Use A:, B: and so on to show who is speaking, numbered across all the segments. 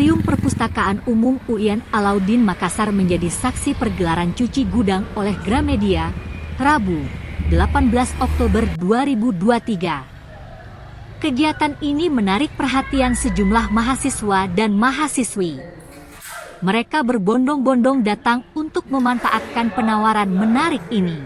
A: Atrium Perpustakaan Umum UIN Alauddin Makassar menjadi saksi pergelaran cuci gudang oleh Gramedia, Rabu, 18 Oktober 2023. Kegiatan ini menarik perhatian sejumlah mahasiswa dan mahasiswi. Mereka berbondong-bondong datang untuk memanfaatkan penawaran menarik ini.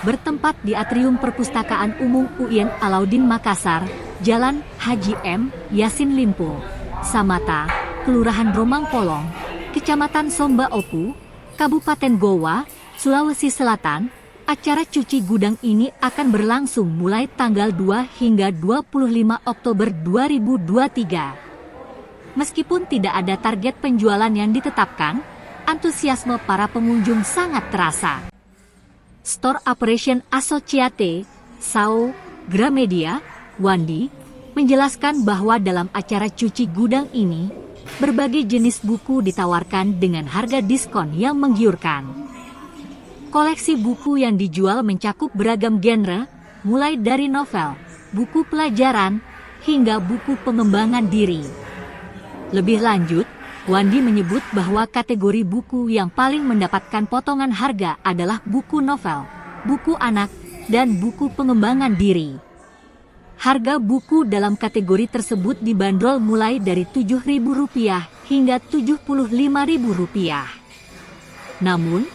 A: Bertempat di Atrium Perpustakaan Umum UIN Alauddin Makassar, Jalan Haji M. Yasin Limpo, Samata, Kelurahan Romang Polong, Kecamatan Somba Opu, Kabupaten Goa, Sulawesi Selatan. Acara cuci gudang ini akan berlangsung mulai tanggal 2 hingga 25 Oktober 2023. Meskipun tidak ada target penjualan yang ditetapkan, antusiasme para pengunjung sangat terasa. Store Operation Associate, SAO, Gramedia, Wandi, menjelaskan bahwa dalam acara cuci gudang ini, berbagai jenis buku ditawarkan dengan harga diskon yang menggiurkan. Koleksi buku yang dijual mencakup beragam genre, mulai dari novel, buku pelajaran, hingga buku pengembangan diri. Lebih lanjut, Wandi menyebut bahwa kategori buku yang paling mendapatkan potongan harga adalah buku novel, buku anak, dan buku pengembangan diri. Harga buku dalam kategori tersebut dibanderol mulai dari Rp7.000 hingga Rp75.000. Namun,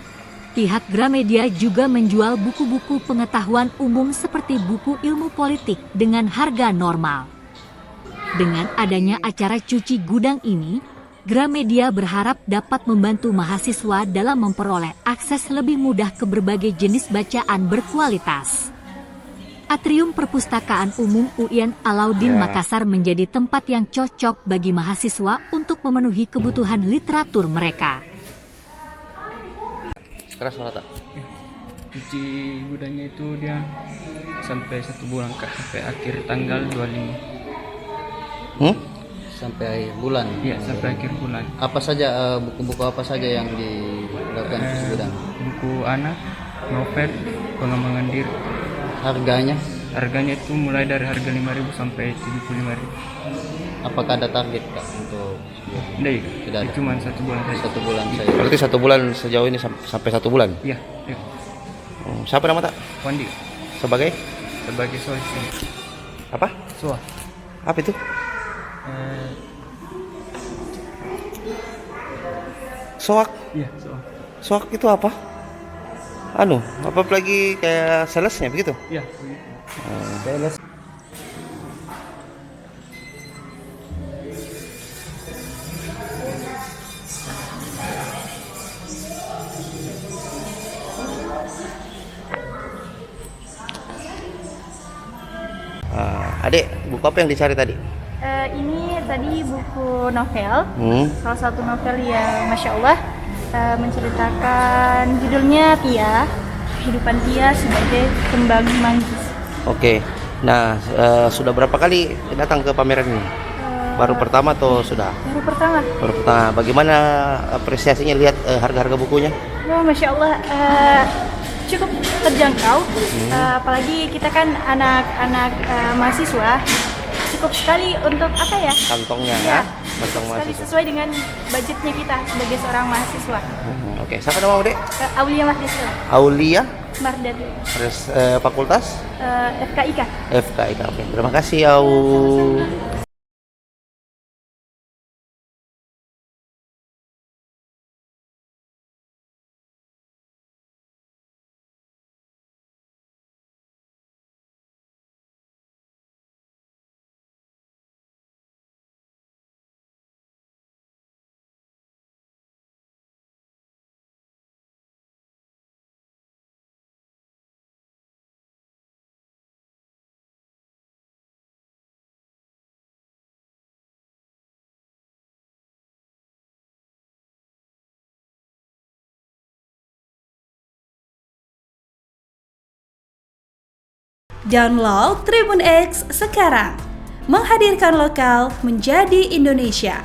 A: pihak Gramedia juga menjual buku-buku pengetahuan umum seperti buku ilmu politik dengan harga normal. Dengan adanya acara cuci gudang ini, Gramedia berharap dapat membantu mahasiswa dalam memperoleh akses lebih mudah ke berbagai jenis bacaan berkualitas. Atrium Perpustakaan Umum UIN Alauddin Makassar menjadi tempat yang cocok bagi mahasiswa untuk memenuhi kebutuhan literatur mereka.
B: Keras suara tak?
C: Cuci gudangnya itu dia sampai 1 bulan Kak, sampai akhir tanggal 25.
B: Sampai akhir bulan?
C: Iya, sampai akhir bulan.
B: Apa saja, buku-buku apa saja yang dilakukan cuci gudang?
C: Buku anak, novel, pengembangan diri.
B: Harganya?
C: Harganya itu mulai dari harga 5.000 sampai 75.000.
B: Apakah ada target Kak untuk
C: Tidak,
B: tidak ada?
C: Cuma 1 bulan saja.
B: 1 bulan saja.
D: Berarti 1 bulan sejauh ini sampai 1 bulan.
C: Iya, iya.
D: Siapa nama tak?
C: Wandi
D: Sebagai
C: sebagai solusi.
D: apa?
C: Soa.
D: Apa itu? Soak.
C: Iya, soa.
D: Soak itu apa? Apa lagi kayak salesnya begitu?
C: Iya, begitu.
D: Adik, buku apa yang dicari tadi?
E: Ini tadi buku novel, salah satu novel yang Masya Allah menceritakan judulnya Tia, kehidupan Tia sebagai kembang manggis.
D: Oke. Nah, sudah berapa kali datang ke pameran ini? Baru pertama atau sudah?
E: Baru pertama.
D: Baru pertama. Bagaimana apresiasinya lihat harga-harga bukunya?
E: Oh, Masya Allah, cukup terjangkau. Apalagi kita kan anak-anak mahasiswa, cukup sekali untuk apa ya?
D: Kantongnya,
E: Ya,
D: kantong
E: sekali
D: mahasiswa.
E: sesuai dengan budgetnya kita sebagai seorang mahasiswa.
D: Oke, siapa nama Dek?
E: Aulia Mahdisla,
D: Aulia,
E: Mardani,
D: fakultas
E: FKIK.
D: FKIK. Oke, terima kasih Au.
F: Download Tribun X sekarang, menghadirkan lokal menjadi Indonesia.